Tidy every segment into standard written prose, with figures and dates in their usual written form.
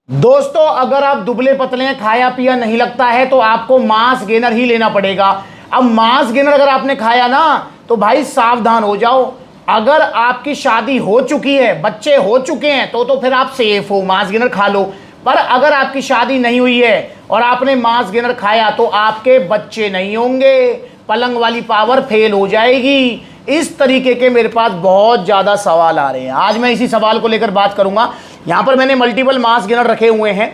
दोस्तों अगर आप दुबले पतले हैं, खाया पिया नहीं लगता है तो आपको मास गेनर ही लेना पड़ेगा। अब मास गेनर अगर आपने खाया ना तो भाई सावधान हो जाओ। अगर आपकी शादी हो चुकी है, बच्चे हो चुके हैं तो फिर आप सेफ हो, मास गेनर खा लो। पर अगर आपकी शादी नहीं हुई है और आपने मास गेनर खाया तो आपके बच्चे नहीं होंगे, पलंग वाली पावर फेल हो जाएगी। इस तरीके के मेरे पास बहुत ज़्यादा सवाल आ रहे हैं। आज मैं इसी सवाल को लेकर बात करूंगा। यहाँ पर मैंने मल्टीपल मास गेनर रखे हुए हैं।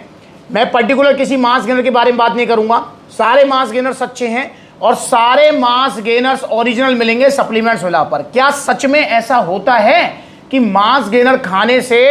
मैं पर्टिकुलर किसी मास गेनर के बारे में बात नहीं करूंगा। सारे मास गेनर सच्चे हैं और सारे मास गेनर्स ओरिजिनल मिलेंगे सप्लीमेंट्स वाला पर। क्या सच में ऐसा होता है कि मास गेनर खाने से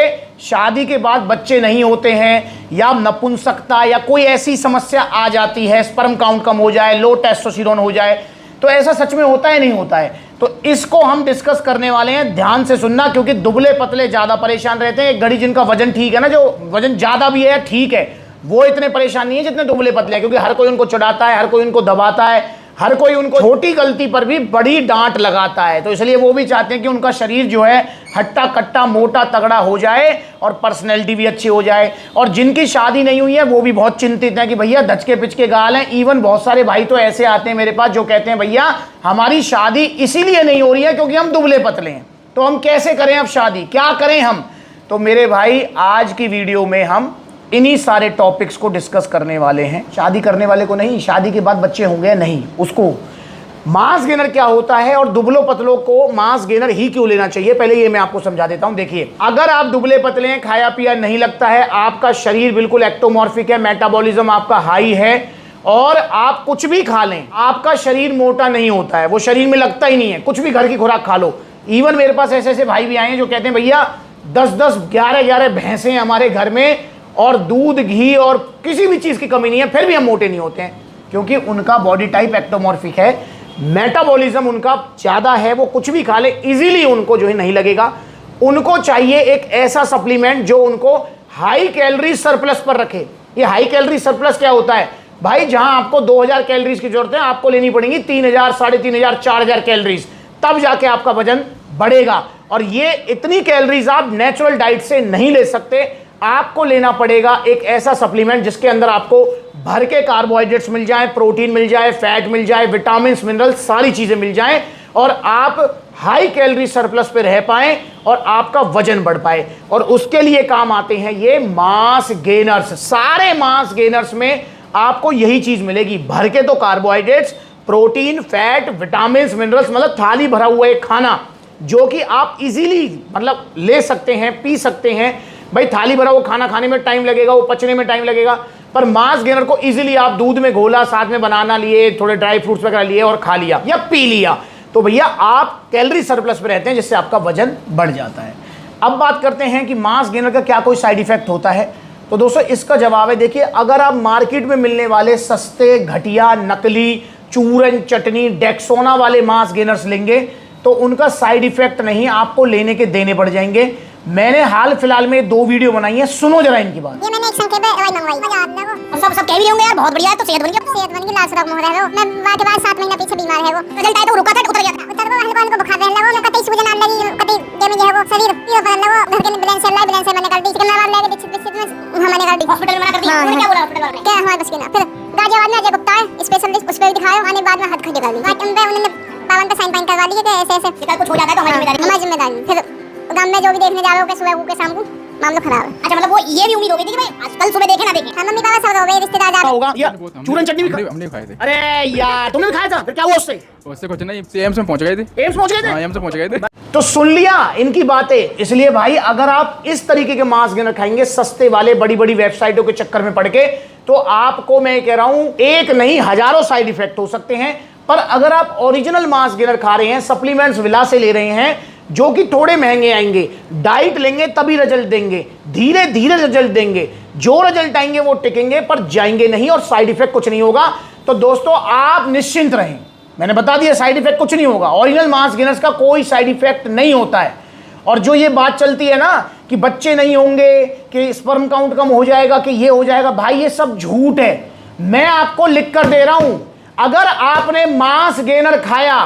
शादी के बाद बच्चे नहीं होते हैं, या नपुंसकता या कोई ऐसी समस्या आ जाती है, स्पर्म काउंट कम हो जाए, लो टेस्टोस्टेरोन हो जाए, तो ऐसा सच में होता है नहीं होता है? तो इसको हम डिस्कस करने वाले हैं। ध्यान से सुनना, क्योंकि दुबले पतले ज़्यादा परेशान रहते हैं। एक घड़ी जिनका वजन ठीक है ना, जो वजन ज़्यादा भी है ठीक है, वो इतने परेशान नहीं है जितने दुबले पतले हैं, क्योंकि हर कोई उनको चढ़ाता है, हर कोई उनको दबाता है, हर कोई उनको छोटी गलती पर भी बड़ी डांट लगाता है। तो इसलिए वो भी चाहते हैं कि उनका शरीर जो है हट्टा कट्टा मोटा तगड़ा हो जाए और पर्सनैलिटी भी अच्छी हो जाए। और जिनकी शादी नहीं हुई है वो भी बहुत चिंतित हैं कि भैया धचके पिचके गाल हैं। इवन बहुत सारे भाई तो ऐसे आते हैं मेरे पास जो कहते हैं भैया हमारी शादी इसीलिए नहीं हो रही है क्योंकि हम दुबले पतले हैं, तो हम कैसे करें अब शादी, क्या करें हम? तो मेरे भाई आज की वीडियो में हम इन्हीं सारे टॉपिक्स को डिस्कस करने वाले हैं। शादी करने वाले को नहीं, शादी के बाद बच्चे होंगे नहीं उसको। मास गेनर क्या होता है और दुबलों पतलों को मास गेनर ही क्यों लेना चाहिए, पहले ये मैं आपको समझा देता हूं। देखिए, अगर आप दुबले पतले हैं, खाया पिया नहीं लगता है, आपका शरीर बिल्कुल एक्टोमॉर्फिक है, मेटाबॉलिज्म आपका हाई है और आप कुछ भी खा लें आपका शरीर मोटा नहीं होता है, वो शरीर में लगता ही नहीं है। कुछ भी घर की खुराक खा लो। इवन मेरे पास ऐसे ऐसे भाई भी आए हैं जो कहते हैं भैया 10-10 11-11 भैंसें हमारे घर में और दूध घी और किसी भी चीज़ की कमी नहीं है, फिर भी हम मोटे नहीं होते हैं, क्योंकि उनका बॉडी टाइप एक्टोमॉर्फिक है, मेटाबॉलिज्म उनका ज़्यादा है। वो कुछ भी खा ले इजीली उनको जो है नहीं लगेगा। उनको चाहिए एक ऐसा सप्लीमेंट जो उनको हाई कैलोरी सरप्लस पर रखे। ये हाई कैलोरी सरप्लस क्या होता है भाई? जहां आपको 2000 कैलोरीज की जरूरत है, आपको लेनी पड़ेंगी 3000, 3500, 4000 कैलोरीज, तब जाके आपका वजन बढ़ेगा। और ये इतनी कैलोरीज आप नेचुरल डाइट से नहीं ले सकते। आपको लेना पड़ेगा एक ऐसा सप्लीमेंट जिसके अंदर आपको भर के कार्बोहाइड्रेट्स मिल जाए, प्रोटीन मिल जाए, फैट मिल जाए, विटामिन मिनरल सारी चीजें मिल जाएं और आप हाई कैलोरी सरप्लस पे रह पाएं और आपका वजन बढ़ पाए। और उसके लिए काम आते हैं ये मास गेनर्स। सारे मास गेनर्स में आपको यही चीज मिलेगी, भर के तो carbohydrates, protein, fat, vitamin minerals, मतलब थाली भरा हुआ एक खाना जो कि आप इजीली मतलब ले सकते हैं, पी सकते हैं। भाई थाली भरा वो खाना खाने में टाइम लगेगा, वो पचने में टाइम लगेगा, पर मास गेनर को इजीली आप दूध में घोला, साथ में बनाना लिए, थोड़े ड्राई फ्रूट्स वगैरह लिए और खा लिया या पी लिया, तो भैया आप कैलोरी सरप्लस पे रहते हैं, जिससे आपका वजन बढ़ जाता है। अब बात करते हैं कि मास गेनर का क्या कोई साइड इफेक्ट होता है। तो दोस्तों इसका जवाब है, देखिए, अगर आप मार्केट में मिलने वाले सस्ते घटिया नकली चूरन चटनी डेक्सोना वाले मास गेनर्स लेंगे तो उनका साइड इफेक्ट नहीं, आपको लेने के देने पड़ जाएंगे। मैंने हाल फिलहाल में 2 वीडियो बनाई है, सुनो जरा इनकी बात। ये मैंने एक संकेत दवाई मंगवाई, मजा आता है वो। सब कह भी होंगे यार बहुत बढ़िया है, तो सेहत बन गई लाल सुराख मुंह है वो। मैं बात के बाद 7 महीना पीछे बीमार है वो, रिजल्ट आया तो रुका था, उतर गया था। उतर को हल्का बुखार रहने लगा, मैं कतई सूजन आने लगी, कतई डैमेज है वो शरीर, ये बदलना वो घर के बैलेंस चल रहा है, बैलेंस से मैंने कर दी, सिकंदराबाद ले गए विकसित में, मैंने कर दी, हॉस्पिटल में मना कर दी। उन्होंने क्या बोला हॉस्पिटल वाले? क्या हमारे बस की ना। फिर गाजियाबाद में अजय गुप्ता है स्पेशलिस्ट, उस पे भी दिखाया, आने बाद में हद खड़ी कर दी, उन्होंने पावन पे साइन करवा दी कि ऐसे ऐसे शिकायत कुछ हो जाता है तो हमारी जिम्मेदारी। फिर गांव में जो भी देखने जा रहे हो सुबह के शाम को मामला खराब है। अच्छा, मतलब वो ये भी उम्मीद हो गई थी कि भाई आज कल सुबह देखे ना देखे। हाँ, मम्मी पापा सब हो गए, रिश्तेदार जा होगा या चूरन चटनी भी हमने खाए थे। अरे यार तुमने भी खाया था, फिर क्या हुआ उससे? उससे कुछ नहीं, एम्स में पहुंच गए थे। एम्स पहुंच गए थे? हाँ, एम्स में पहुंच गए थे। तो सुन लिया इनकी बातें। इसलिए भाई अगर आप इस तरीके के मास गेनर खाएंगे सस्ते वाले, बड़ी बड़ी वेबसाइटों के चक्कर में पड़ के, तो आपको मैं कह रहा हूं एक नहीं हजारों साइड इफेक्ट हो सकते हैं। पर अगर आप ओरिजिनल मास गेनर खा रहे हैं, सप्लीमेंट्स विला से ले रहे हैं, जो कि थोड़े महंगे आएंगे, डाइट लेंगे तभी रिजल्ट देंगे, धीरे धीरे रिजल्ट देंगे, जो रिजल्ट आएंगे वो टिकेंगे पर जाएंगे नहीं और साइड इफेक्ट कुछ नहीं होगा। तो दोस्तों आप निश्चिंत रहें, मैंने बता दिया साइड इफेक्ट कुछ नहीं होगा। ओरिजिनल मास गेनर्स का कोई साइड इफेक्ट नहीं होता है। और जो ये बात चलती है ना कि बच्चे नहीं होंगे, कि स्पर्म काउंट कम हो जाएगा, कि ये हो जाएगा, भाई ये सब झूठ है। मैं आपको लिख कर दे रहा हूं, अगर आपने मास गेनर खाया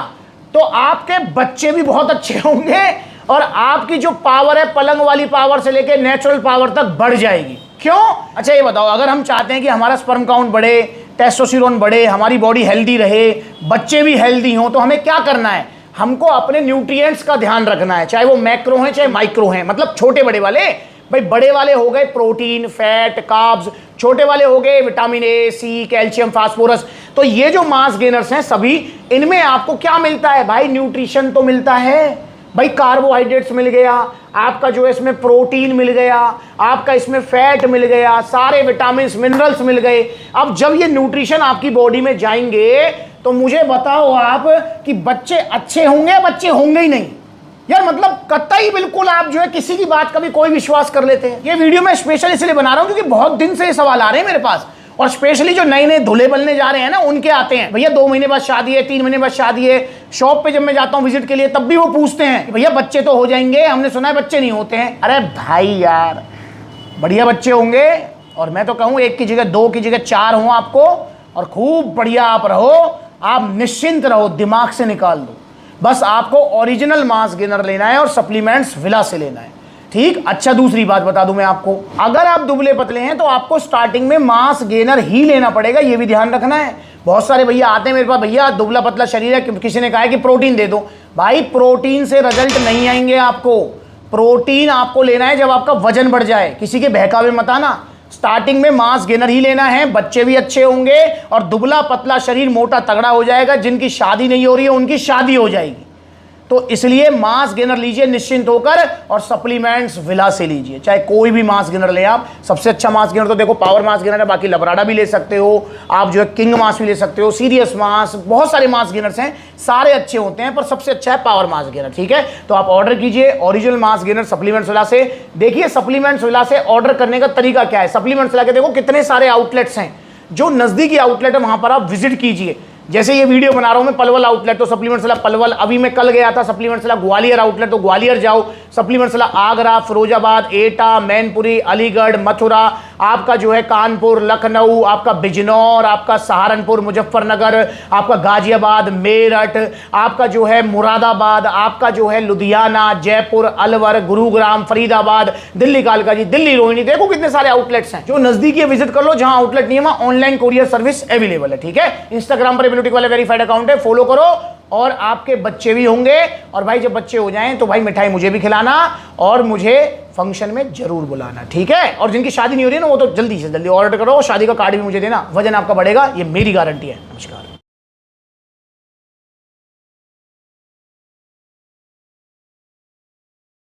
तो आपके बच्चे भी बहुत अच्छे होंगे और आपकी जो पावर है पलंग वाली पावर से लेकर नेचुरल पावर तक बढ़ जाएगी। क्यों? अच्छा ये बताओ, अगर हम चाहते हैं कि हमारा स्पर्म काउंट बढ़े, टेस्टोस्टेरोन बढ़े, हमारी बॉडी हेल्दी रहे, बच्चे भी हेल्दी हों, तो हमें क्या करना है? हमको अपने न्यूट्रिएंट्स का ध्यान रखना है, चाहे वो मैक्रो हैं चाहे माइक्रो हैं, मतलब छोटे बड़े वाले। भाई बड़े वाले हो गए प्रोटीन, फैट, कार्ब्स, छोटे वाले हो गए vitamin A, C, calcium, phosphorus. तो ये जो मास गेनर्स हैं सभी, इनमें आपको क्या मिलता है भाई? न्यूट्रिशन तो मिलता है भाई, कार्बोहाइड्रेट्स मिल गया आपका, जो है इसमें प्रोटीन मिल गया आपका, इसमें फैट मिल गया, सारे विटामिन मिनरल्स मिल गए। अब जब ये न्यूट्रिशन आपकी बॉडी में जाएंगे तो मुझे बताओ आप कि बच्चे अच्छे होंगे या बच्चे होंगे ही नहीं? यार मतलब कतई बिल्कुल आप जो है किसी की बात का भी कोई विश्वास कर लेते हैं। ये वीडियो मैं स्पेशल इसलिए बना रहा हूं क्योंकि बहुत दिन से ये सवाल आ रहे हैं मेरे पास, और स्पेशली जो नए नए धुले बलने जा रहे हैं ना, उनके आते हैं। भैया 2 महीने बाद शादी है, 3 महीने बाद शादी है। शॉप पे जब मैं जाता हूं विजिट के लिए, तब भी वो पूछते हैं कि भैया बच्चे तो हो जाएंगे, हमने सुना है बच्चे नहीं होते हैं। अरे भाई यार, बढ़िया बच्चे होंगे, और मैं तो कहूँ 1 की जगह 2 की जगह 4 हों आपको, और खूब बढ़िया आप रहो, आप निश्चिंत रहो, दिमाग से निकाल दो। बस आपको ओरिजिनल मास गेनर लेना है और सप्लीमेंट्स विला से लेना है, ठीक। अच्छा दूसरी बात बता दूं मैं आपको, अगर आप दुबले पतले हैं तो आपको स्टार्टिंग में मास गेनर ही लेना पड़ेगा, ये भी ध्यान रखना है। बहुत सारे भैया आते हैं मेरे पास, भैया दुबला पतला शरीर है, किसी ने कहा है कि प्रोटीन दे दो। भाई प्रोटीन से रिजल्ट नहीं आएंगे आपको, प्रोटीन आपको लेना है जब आपका वजन बढ़ जाए। किसी के बहकावे मत आना, स्टार्टिंग में मास गेनर ही लेना है, बच्चे भी अच्छे होंगे और दुबला पतला शरीर मोटा तगड़ा हो जाएगा। जिनकी शादी नहीं हो रही है उनकी शादी हो जाएगी। तो इसलिए मास गेनर लीजिए निश्चिंत होकर, और सप्लीमेंट्स विला से लीजिए, चाहे कोई भी मास गेनर ले आप। सबसे अच्छा मास गेनर तो देखो पावर मास गेनर है, बाकी लबराडा भी ले सकते हो आप, जो है किंग मास भी ले सकते हो, सीरियस मास, बहुत सारे मास गेनर्स हैं, सारे अच्छे होते हैं, पर सबसे अच्छा है पावर मास गेनर, ठीक है। तो आप ऑर्डर कीजिए original mass gainer supplements villa से। देखिए सप्लीमेंट्स विला से ऑर्डर करने का तरीका क्या है। सप्लीमेंट्स विला के देखो कितने सारे आउटलेट्स हैं, जो नजदीकी आउटलेट है वहां पर आप विजिट कीजिए। जैसे ये वीडियो बना रहा हूं मैं पलवल आउटलेट, तो सप्लीमेंट्स विला पलवल। अभी मैं कल गया था सप्लीमेंट्स विला ग्वालियर आउटलेट, तो ग्वालियर जाओ। सप्लीमेंट्स विला आगरा, फिरोजाबाद, एटा, मैनपुरी, अलीगढ़, मथुरा, आपका जो है कानपुर, लखनऊ, आपका बिजनौर, आपका सहारनपुर, मुजफ्फरनगर, आपका गाजियाबाद, मेरठ, आपका जो है मुरादाबाद, आपका जो है लुधियाना, जयपुर, अलवर, गुरुग्राम, फरीदाबाद, दिल्ली कालका जी, दिल्ली रोहिणी। देखो कितने सारे आउटलेट्स हैं, जो नजदीकी है विजिट कर लो। जहां आउटलेट नहीं है वहां ऑनलाइन कोरियर सर्विस अवेलेबल है, ठीक है। इंस्टाग्राम पर ब्यूटी वाले वेरीफाइड अकाउंट है, फॉलो करो, और आपके बच्चे भी होंगे। और भाई जब बच्चे हो जाएं तो भाई मिठाई मुझे भी खिलाना और मुझे फंक्शन में जरूर बुलाना, ठीक है। और जिनकी शादी नहीं हो रही है ना, वो तो जल्दी से जल्दी ऑर्डर करो, शादी का कार्ड भी मुझे देना, वजन आपका बढ़ेगा, ये मेरी गारंटी है। नमस्कार।